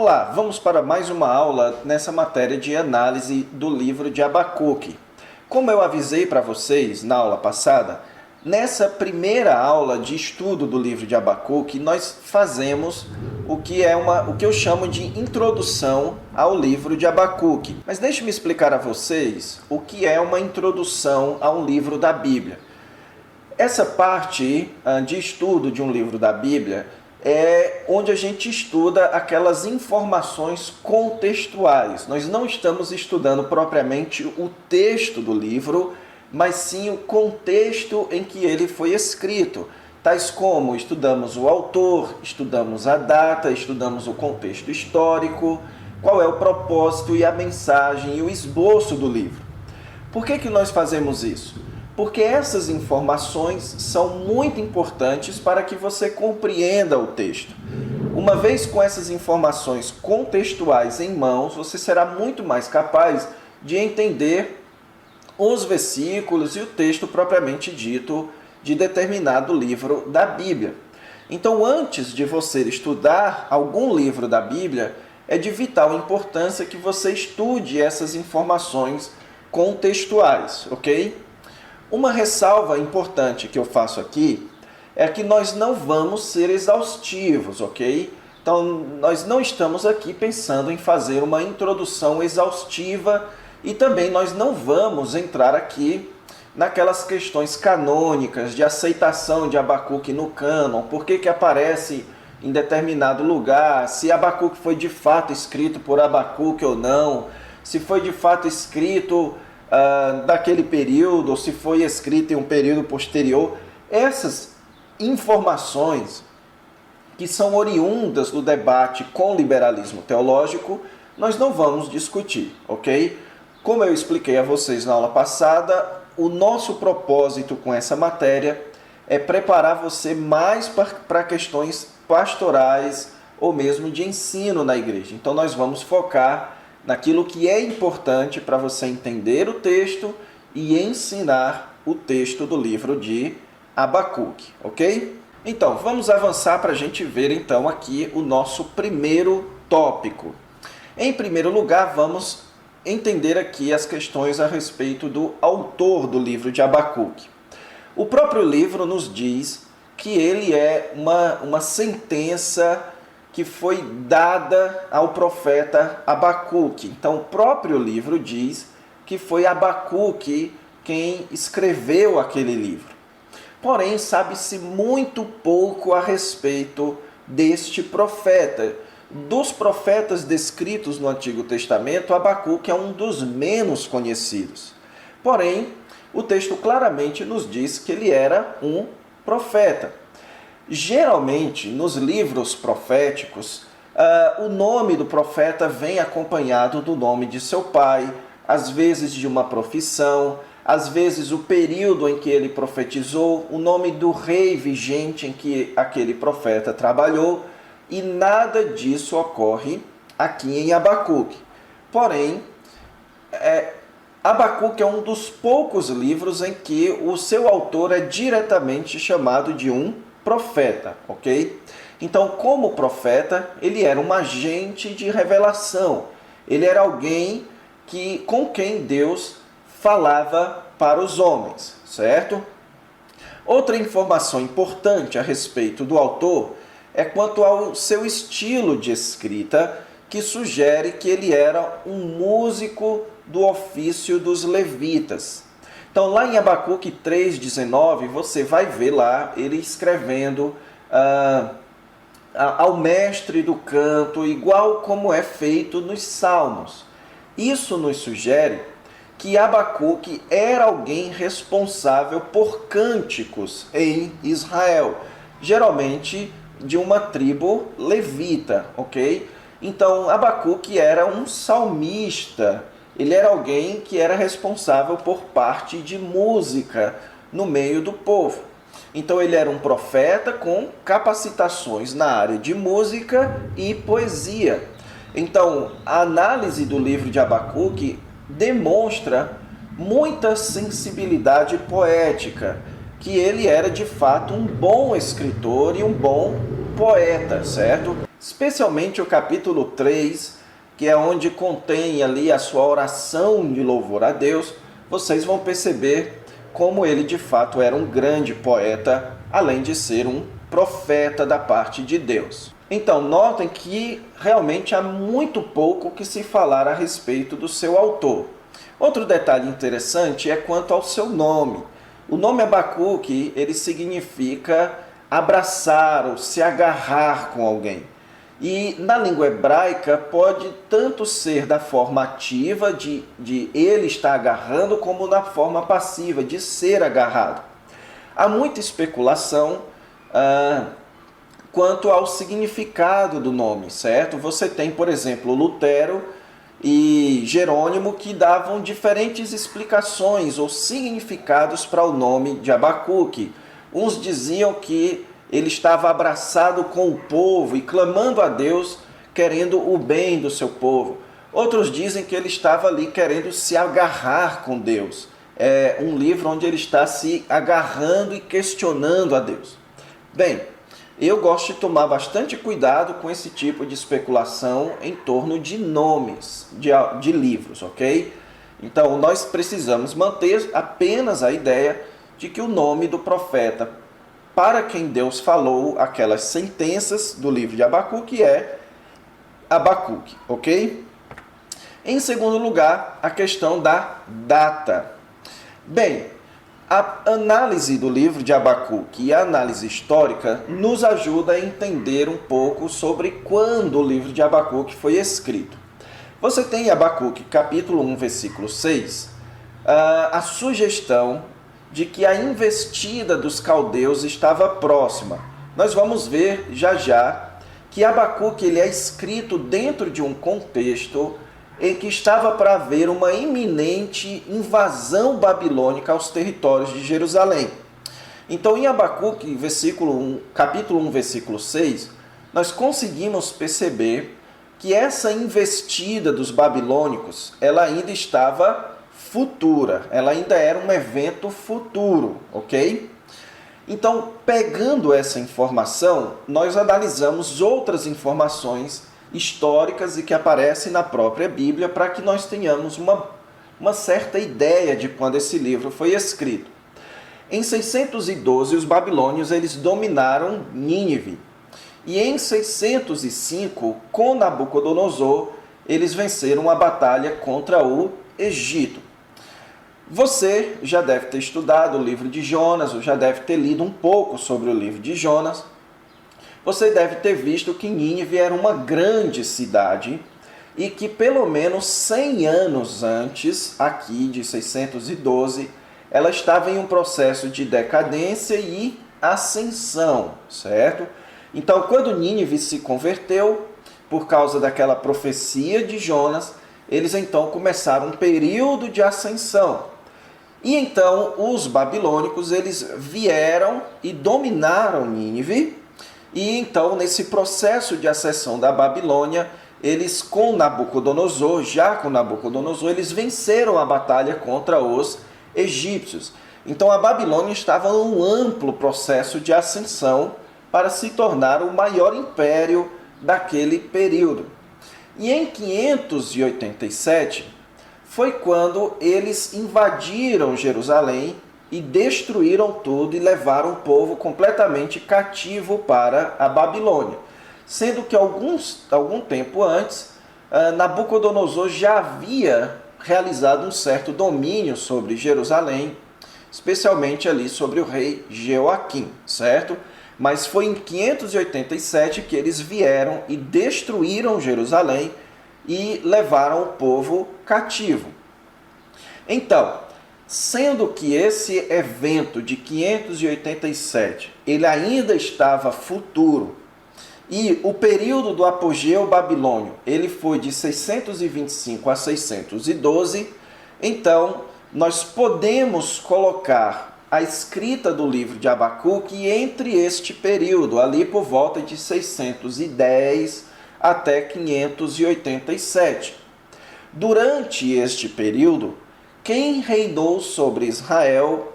Olá, vamos para mais uma aula nessa matéria de análise do livro de Abacuque. Como eu avisei para vocês na aula passada, nessa primeira aula de estudo do livro de Abacuque, nós fazemos o que eu chamo de introdução ao livro de Abacuque. Mas deixe-me explicar a vocês o que é uma introdução a um livro da Bíblia. Essa parte de estudo de um livro da Bíblia é onde a gente estuda aquelas informações contextuais. Nós não estamos estudando propriamente o texto do livro, mas sim o contexto em que ele foi escrito. Tais como estudamos o autor, estudamos a data, estudamos o contexto histórico, qual é o propósito e a mensagem e o esboço do livro. Por que nós fazemos isso? Porque essas informações são muito importantes para que você compreenda o texto. Uma vez com essas informações contextuais em mãos, você será muito mais capaz de entender os versículos e o texto propriamente dito de determinado livro da Bíblia. Então, antes de você estudar algum livro da Bíblia, é de vital importância que você estude essas informações contextuais, ok? Uma ressalva importante que eu faço aqui é que nós não vamos ser exaustivos, ok? Então, nós não estamos aqui pensando em fazer uma introdução exaustiva e também nós não vamos entrar aqui naquelas questões canônicas de aceitação de Abacuque no cânon, por que aparece em determinado lugar, se Abacuque foi de fato escrito por Abacuque ou não, se foi de fato escrito daquele período, ou se foi escrito em um período posterior. Essas informações que são oriundas do debate com o liberalismo teológico, nós não vamos discutir, ok? Como eu expliquei a vocês na aula passada, o nosso propósito com essa matéria é preparar você mais para questões pastorais ou mesmo de ensino na igreja. Então nós vamos focar naquilo que é importante para você entender o texto e ensinar o texto do livro de Abacuque, ok? Então, vamos avançar para a gente ver então aqui o nosso primeiro tópico. Em primeiro lugar, vamos entender aqui as questões a respeito do autor do livro de Abacuque. O próprio livro nos diz que ele é uma sentença que foi dada ao profeta Abacuque. Então, o próprio livro diz que foi Abacuque quem escreveu aquele livro. Porém, sabe-se muito pouco a respeito deste profeta. Dos profetas descritos no Antigo Testamento, Abacuque é um dos menos conhecidos. Porém, o texto claramente nos diz que ele era um profeta. Geralmente, nos livros proféticos, o nome do profeta vem acompanhado do nome de seu pai, às vezes de uma profissão, às vezes o período em que ele profetizou, o nome do rei vigente em que aquele profeta trabalhou, e nada disso ocorre aqui em Abacuque. Porém, Abacuque é um dos poucos livros em que o seu autor é diretamente chamado de um profeta, ok? Então, como profeta, ele era um agente de revelação. Ele era alguém com quem Deus falava para os homens, certo? Outra informação importante a respeito do autor é quanto ao seu estilo de escrita, que sugere que ele era um músico do ofício dos levitas. Então, lá em Abacuque 3,19, você vai ver lá ele escrevendo ao mestre do canto, igual como é feito nos Salmos. Isso nos sugere que Abacuque era alguém responsável por cânticos em Israel, geralmente de uma tribo levita, ok? Então, Abacuque era um salmista. Ele era alguém que era responsável por parte de música no meio do povo. Então ele era um profeta com capacitações na área de música e poesia. Então a análise do livro de Abacuque demonstra muita sensibilidade poética, que ele era de fato um bom escritor e um bom poeta, certo? Especialmente o capítulo 3, que é onde contém ali a sua oração de louvor a Deus, vocês vão perceber como ele de fato era um grande poeta, além de ser um profeta da parte de Deus. Então, notem que realmente há muito pouco que se falar a respeito do seu autor. Outro detalhe interessante é quanto ao seu nome. O nome Abacuque, ele significa abraçar ou se agarrar com alguém. E na língua hebraica pode tanto ser da forma ativa, de ele estar agarrando, como da forma passiva, de ser agarrado. Há muita especulação quanto ao significado do nome, certo? Você tem, por exemplo, Lutero e Jerônimo que davam diferentes explicações ou significados para o nome de Abacuque. Uns diziam que ele estava abraçado com o povo e clamando a Deus, querendo o bem do seu povo. Outros dizem que ele estava ali querendo se agarrar com Deus. É um livro onde ele está se agarrando e questionando a Deus. Bem, eu gosto de tomar bastante cuidado com esse tipo de especulação em torno de nomes de livros, ok? Então, nós precisamos manter apenas a ideia de que o nome do profeta para quem Deus falou aquelas sentenças do livro de Abacuque é Abacuque, ok? Em segundo lugar, a questão da data. Bem, a análise do livro de Abacuque e a análise histórica nos ajuda a entender um pouco sobre quando o livro de Abacuque foi escrito. Você tem em Abacuque, capítulo 1, versículo 6, a sugestão de que a investida dos caldeus estava próxima. Nós vamos ver já que Abacuque ele é escrito dentro de um contexto em que estava para haver uma iminente invasão babilônica aos territórios de Jerusalém. Então, em Abacuque, capítulo 1, versículo 6, nós conseguimos perceber que essa investida dos babilônicos, ela ainda estava futura, ela ainda era um evento futuro, ok? Então, pegando essa informação, nós analisamos outras informações históricas e que aparecem na própria Bíblia para que nós tenhamos uma certa ideia de quando esse livro foi escrito. Em 612, os babilônios eles dominaram Nínive. E em 605, com Nabucodonosor, eles venceram a batalha contra o Egito. Você já deve ter estudado o livro de Jonas, ou já deve ter lido um pouco sobre o livro de Jonas. Você deve ter visto que Nínive era uma grande cidade e que pelo menos 100 anos antes, aqui de 612, ela estava em um processo de decadência e ascensão, certo? Então, quando Nínive se converteu, por causa daquela profecia de Jonas, eles então começaram um período de ascensão. E então os babilônicos eles vieram e dominaram Nínive, e então nesse processo de acessão da Babilônia, eles com Nabucodonosor, eles venceram a batalha contra os egípcios. Então a Babilônia estava num amplo processo de ascensão para se tornar o maior império daquele período. E em 587 foi quando eles invadiram Jerusalém e destruíram tudo e levaram o povo completamente cativo para a Babilônia. Sendo que algum tempo antes, Nabucodonosor já havia realizado um certo domínio sobre Jerusalém, especialmente ali sobre o rei Jeoaquim, certo? Mas foi em 587 que eles vieram e destruíram Jerusalém e levaram o povo cativo. Então, sendo que esse evento de 587, ele ainda estava futuro, e o período do apogeu babilônio, ele foi de 625 a 612, então nós podemos colocar a escrita do livro de Abacuque entre este período, ali por volta de 610 até 587. Durante este período, quem reinou sobre Israel,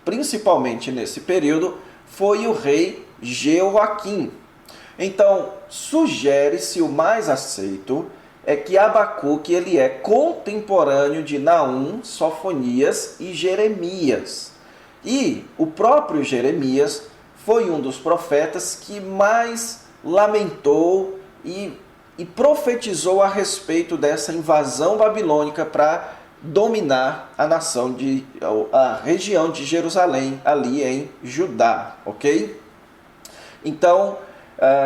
principalmente nesse período, foi o rei Jeoaquim. Então, sugere-se o mais aceito é que Abacuque ele é contemporâneo de Naum, Sofonias e Jeremias. E o próprio Jeremias foi um dos profetas que mais lamentou e profetizou a respeito dessa invasão babilônica para dominar a região de Jerusalém, ali em Judá, ok? Então,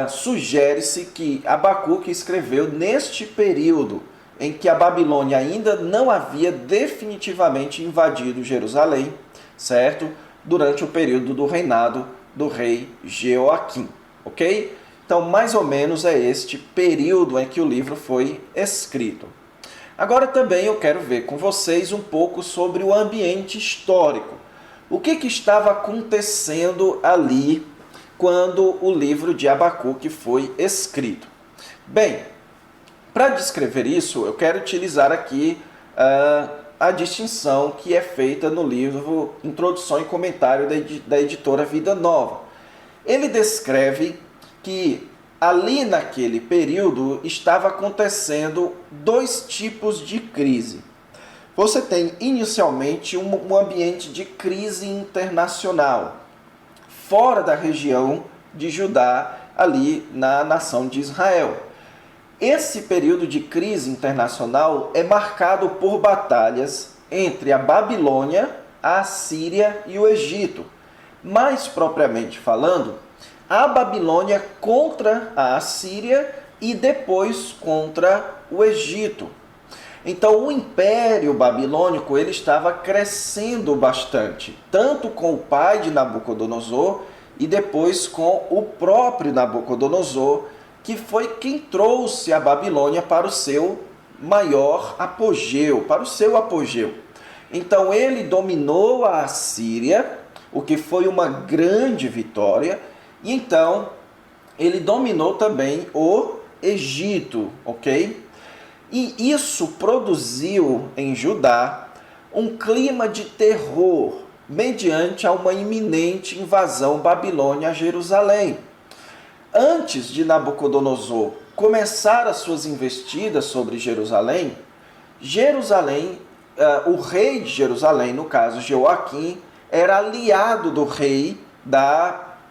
sugere-se que Abacuque escreveu neste período em que a Babilônia ainda não havia definitivamente invadido Jerusalém, certo? Durante o período do reinado do rei Jeoaquim, ok? Então, mais ou menos é este período em que o livro foi escrito. Agora também eu quero ver com vocês um pouco sobre o ambiente histórico. O que estava acontecendo ali quando o livro de Abacuque foi escrito? Bem, para descrever isso, eu quero utilizar aqui a distinção que é feita no livro Introdução e Comentário da editora Vida Nova. Ele descreve que ali naquele período estava acontecendo dois tipos de crise. Você tem inicialmente um ambiente de crise internacional, fora da região de Judá, ali na nação de Israel. Esse período de crise internacional é marcado por batalhas entre a Babilônia, a Assíria e o Egito. Mais propriamente falando, a Babilônia contra a Assíria e depois contra o Egito. Então o Império Babilônico ele estava crescendo bastante, tanto com o pai de Nabucodonosor e depois com o próprio Nabucodonosor, que foi quem trouxe a Babilônia para o seu maior apogeu, para o seu apogeu. Então ele dominou a Assíria, o que foi uma grande vitória, e então ele dominou também o Egito, ok? E isso produziu em Judá um clima de terror mediante a uma iminente invasão babilônia a Jerusalém. Antes de Nabucodonosor começar as suas investidas sobre Jerusalém, o rei de Jerusalém, no caso Jeoaquim, era aliado do rei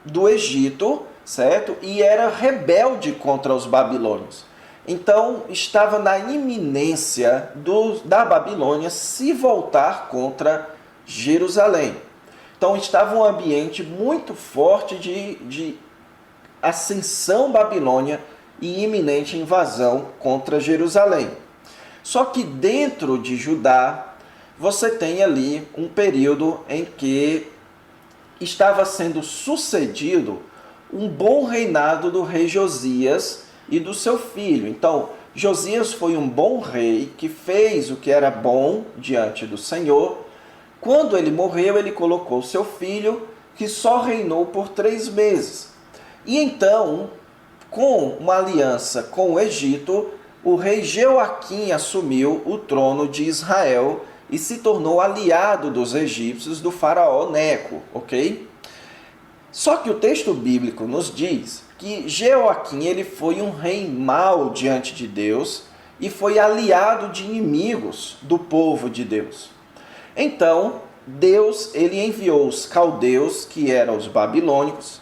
do Egito, certo? E era rebelde contra os babilônios. Então, estava na iminência da Babilônia se voltar contra Jerusalém. Então, estava um ambiente muito forte de ascensão babilônia e iminente invasão contra Jerusalém. Só que dentro de Judá, você tem ali um período em que estava sendo sucedido um bom reinado do rei Josias e do seu filho. Então, Josias foi um bom rei que fez o que era bom diante do Senhor. Quando ele morreu, ele colocou seu filho, que só reinou por 3 meses. E então, com uma aliança com o Egito, o rei Jeoaquim assumiu o trono de Israel e se tornou aliado dos egípcios do faraó Neco, ok? Só que o texto bíblico nos diz que Jeoaquim ele foi um rei mau diante de Deus e foi aliado de inimigos do povo de Deus. Então, Deus ele enviou os caldeus, que eram os babilônicos,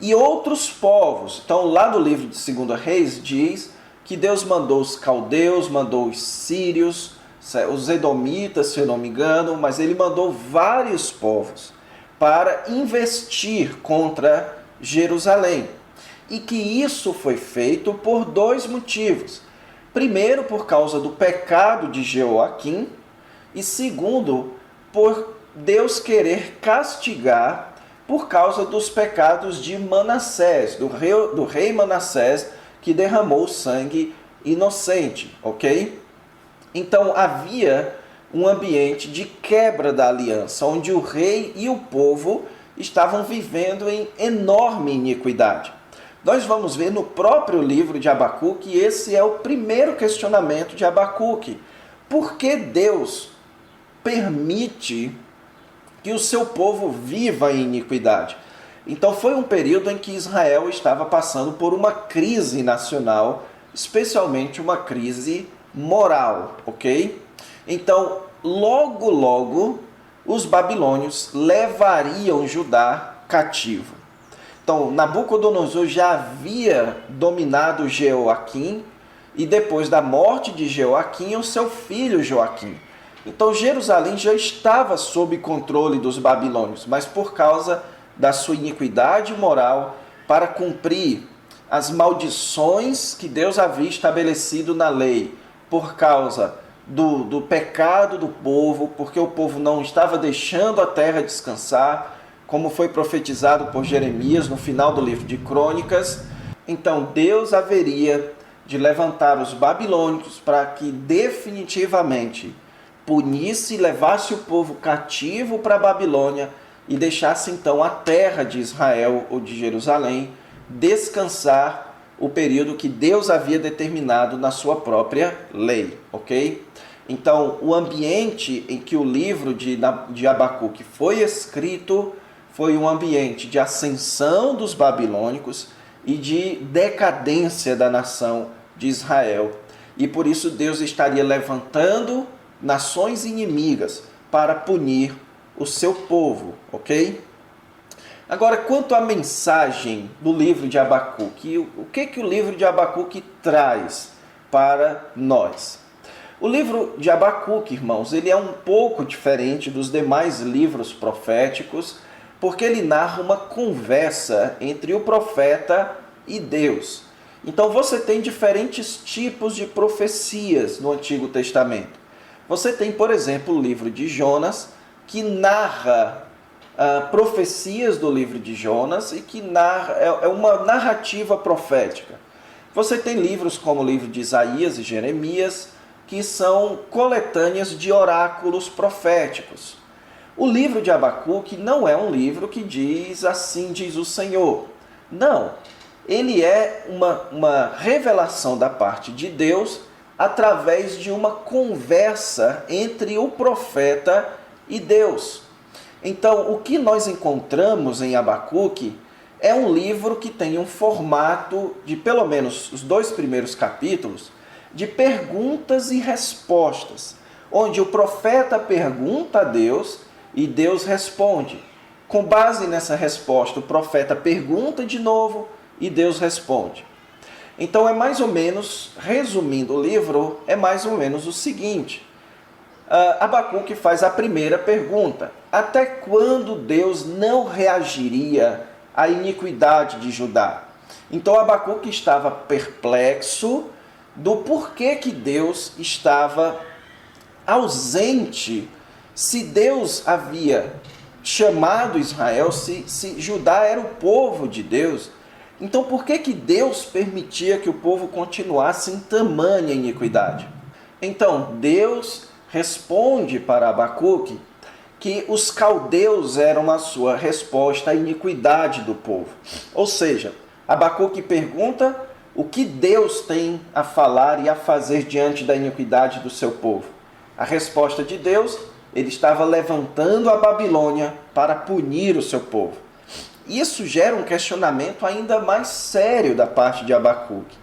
e outros povos. Então, lá no livro de 2 Reis diz que Deus mandou os caldeus, mandou os sírios, os edomitas, se eu não me engano, mas ele mandou vários povos para investir contra Jerusalém. E que isso foi feito por 2 motivos. Primeiro, por causa do pecado de Jeoaquim, e segundo, por Deus querer castigar por causa dos pecados de Manassés, do rei Manassés, que derramou sangue inocente, ok? Então havia um ambiente de quebra da aliança, onde o rei e o povo estavam vivendo em enorme iniquidade. Nós vamos ver no próprio livro de Abacuque, e esse é o primeiro questionamento de Abacuque. Por que Deus permite que o seu povo viva em iniquidade? Então foi um período em que Israel estava passando por uma crise nacional, especialmente uma crise moral, ok? Então, logo, os babilônios levariam Judá cativo. Então, Nabucodonosor já havia dominado Jeoaquim, e depois da morte de Jeoaquim, o seu filho Joaquim. Então, Jerusalém já estava sob controle dos babilônios, mas por causa da sua iniquidade moral, para cumprir as maldições que Deus havia estabelecido na lei, por causa do pecado do povo, porque o povo não estava deixando a terra descansar, como foi profetizado por Jeremias no final do livro de Crônicas. Então Deus haveria de levantar os babilônicos para que definitivamente punisse e levasse o povo cativo para a Babilônia e deixasse então a terra de Israel ou de Jerusalém descansar o período que Deus havia determinado na sua própria lei, ok? Então, o ambiente em que o livro de Abacuque foi escrito foi um ambiente de ascensão dos babilônicos e de decadência da nação de Israel. E por isso Deus estaria levantando nações inimigas para punir o seu povo, ok? Agora, quanto à mensagem do livro de Abacuque, o que o livro de Abacuque traz para nós? O livro de Abacuque, irmãos, ele é um pouco diferente dos demais livros proféticos, porque ele narra uma conversa entre o profeta e Deus. Então você tem diferentes tipos de profecias no Antigo Testamento. Você tem, por exemplo, o livro de Jonas, que narra profecias do livro de Jonas e que é uma narrativa profética. Você tem livros como o livro de Isaías e Jeremias, que são coletâneas de oráculos proféticos. O livro de Abacuque não é um livro que diz assim diz o Senhor. Não, ele é uma revelação da parte de Deus através de uma conversa entre o profeta e Deus. Então, o que nós encontramos em Abacuque é um livro que tem um formato de, pelo menos os 2 primeiros capítulos, de perguntas e respostas, onde o profeta pergunta a Deus e Deus responde. Com base nessa resposta, o profeta pergunta de novo e Deus responde. Então, é mais ou menos, resumindo o livro, é mais ou menos o seguinte. Abacuque faz a primeira pergunta: até quando Deus não reagiria à iniquidade de Judá? Então Abacuque estava perplexo do porquê que Deus estava ausente, se Deus havia chamado Israel, se Judá era o povo de Deus. Então por que Deus permitia que o povo continuasse em tamanha iniquidade? Então Deus responde para Abacuque que os caldeus eram a sua resposta à iniquidade do povo. Ou seja, Abacuque pergunta o que Deus tem a falar e a fazer diante da iniquidade do seu povo. A resposta de Deus, ele estava levantando a Babilônia para punir o seu povo. Isso gera um questionamento ainda mais sério da parte de Abacuque,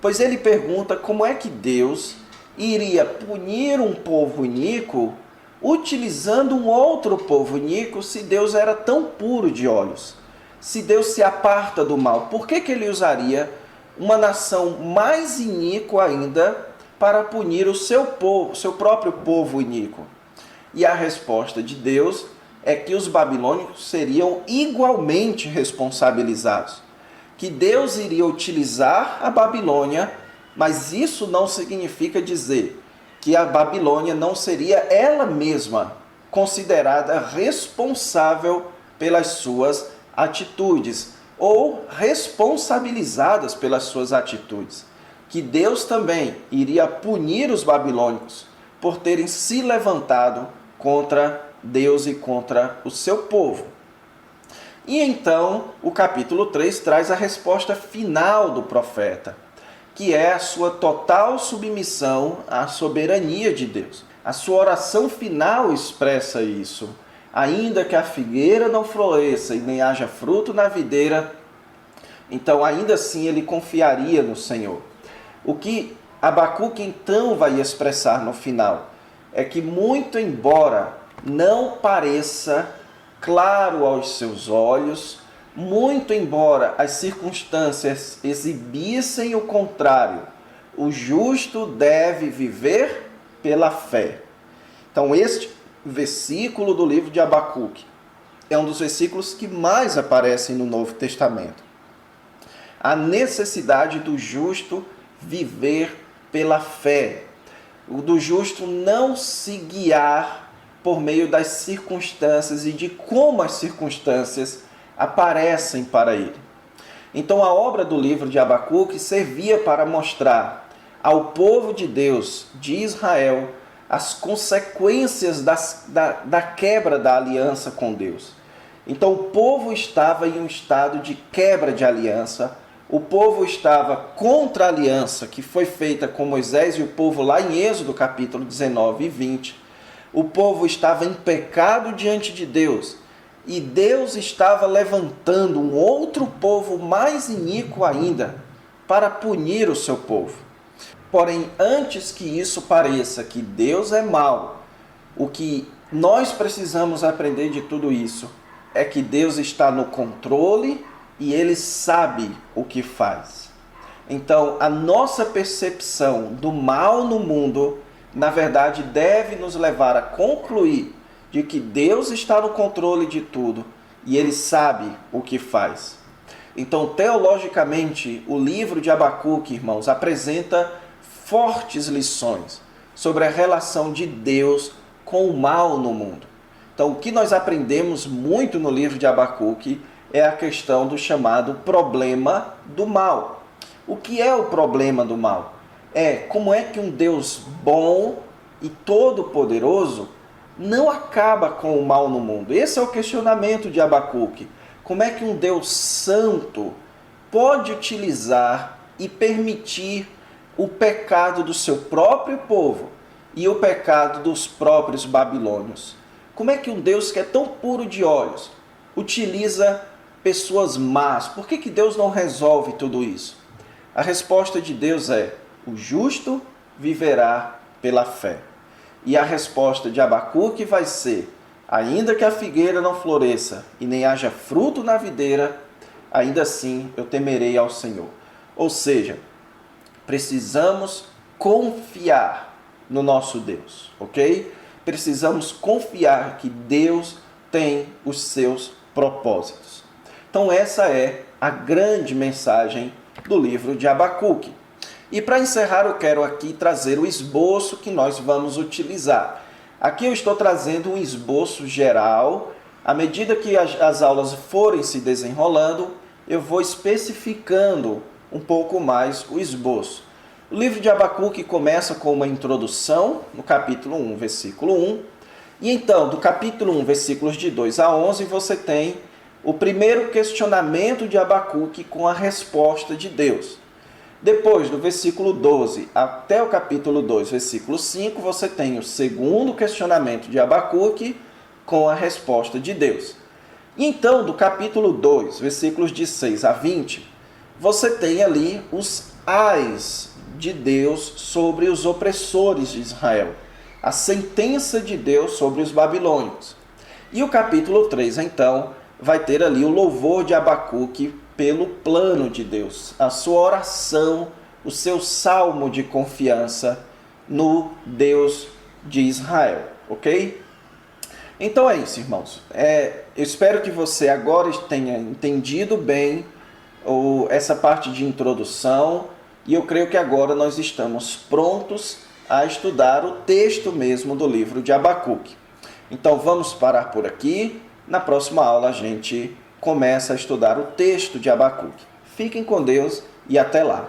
pois ele pergunta como é que Deus iria punir um povo iníquo utilizando um outro povo iníquo se Deus era tão puro de olhos. Se Deus se aparta do mal, por que ele usaria uma nação mais iníqua ainda para punir o seu povo, seu próprio povo iníquo? E a resposta de Deus é que os babilônicos seriam igualmente responsabilizados, que Deus iria utilizar a Babilônia, mas isso não significa dizer que a Babilônia não seria ela mesma considerada responsável pelas suas atitudes ou responsabilizadas pelas suas atitudes. Que Deus também iria punir os babilônicos por terem se levantado contra Deus e contra o seu povo. E então o capítulo 3 traz a resposta final do profeta, que é a sua total submissão à soberania de Deus. A sua oração final expressa isso. ainda que a figueira não floresça e nem haja fruto na videira, então ainda assim ele confiaria no Senhor. O que Abacuque então vai expressar no final é que, muito embora não pareça claro aos seus olhos, muito embora as circunstâncias exibissem o contrário, o justo deve viver pela fé. Então este versículo do livro de Abacuque é um dos versículos que mais aparecem no Novo Testamento. A necessidade do justo viver pela fé, o do justo não se guiar por meio das circunstâncias e de como as circunstâncias aparecem para ele. Então a obra do livro de Abacuque servia para mostrar ao povo de Deus, de Israel, as consequências da quebra da aliança com Deus. Então o povo estava em um estado de quebra de aliança, o povo estava contra a aliança que foi feita com Moisés e o povo lá em Êxodo capítulo 19 e 20. O povo estava em pecado diante de Deus e Deus estava levantando um outro povo mais iníquo ainda para punir o seu povo. Porém, antes que isso pareça que Deus é mau, o que nós precisamos aprender de tudo isso é que Deus está no controle e Ele sabe o que faz. Então, a nossa percepção do mal no mundo, na verdade, deve nos levar a concluir de que Deus está no controle de tudo e Ele sabe o que faz. Então, teologicamente, o livro de Abacuque, irmãos, apresenta fortes lições sobre a relação de Deus com o mal no mundo. Então, o que nós aprendemos muito no livro de Abacuque é a questão do chamado problema do mal. O que é o problema do mal? Como é que um Deus bom e todo-poderoso não acaba com o mal no mundo? Esse é o questionamento de Abacuque. Como é que um Deus santo pode utilizar e permitir o pecado do seu próprio povo e o pecado dos próprios babilônios? Como é que um Deus que é tão puro de olhos utiliza pessoas más? Por que Deus não resolve tudo isso? A resposta de Deus é: o justo viverá pela fé. E a resposta de Abacuque vai ser: ainda que a figueira não floresça e nem haja fruto na videira, ainda assim eu temerei ao Senhor. Ou seja, precisamos confiar no nosso Deus, ok? Precisamos confiar que Deus tem os seus propósitos. Então essa é a grande mensagem do livro de Abacuque. E para encerrar, eu quero aqui trazer o esboço que nós vamos utilizar. Aqui eu estou trazendo um esboço geral. À medida que as aulas forem se desenrolando, eu vou especificando um pouco mais o esboço. O livro de Abacuque começa com uma introdução, no capítulo 1, versículo 1. E então, do capítulo 1, versículos de 2 a 11, você tem o primeiro questionamento de Abacuque com a resposta de Deus. Depois, do versículo 12 até o capítulo 2, versículo 5, você tem o segundo questionamento de Abacuque com a resposta de Deus. E então, do capítulo 2, versículos de 6 a 20, você tem ali os ais de Deus sobre os opressores de Israel, a sentença de Deus sobre os babilônios. E o capítulo 3, então, vai ter ali o louvor de Abacuque pelo plano de Deus, a sua oração, o seu salmo de confiança no Deus de Israel, ok? Então é isso, irmãos. Eu espero que você agora tenha entendido bem essa parte de introdução, e eu creio que agora nós estamos prontos a estudar o texto mesmo do livro de Abacuque. Então vamos parar por aqui. Na próxima aula a gente começa a estudar o texto de Abacuque. Fiquem com Deus e até lá.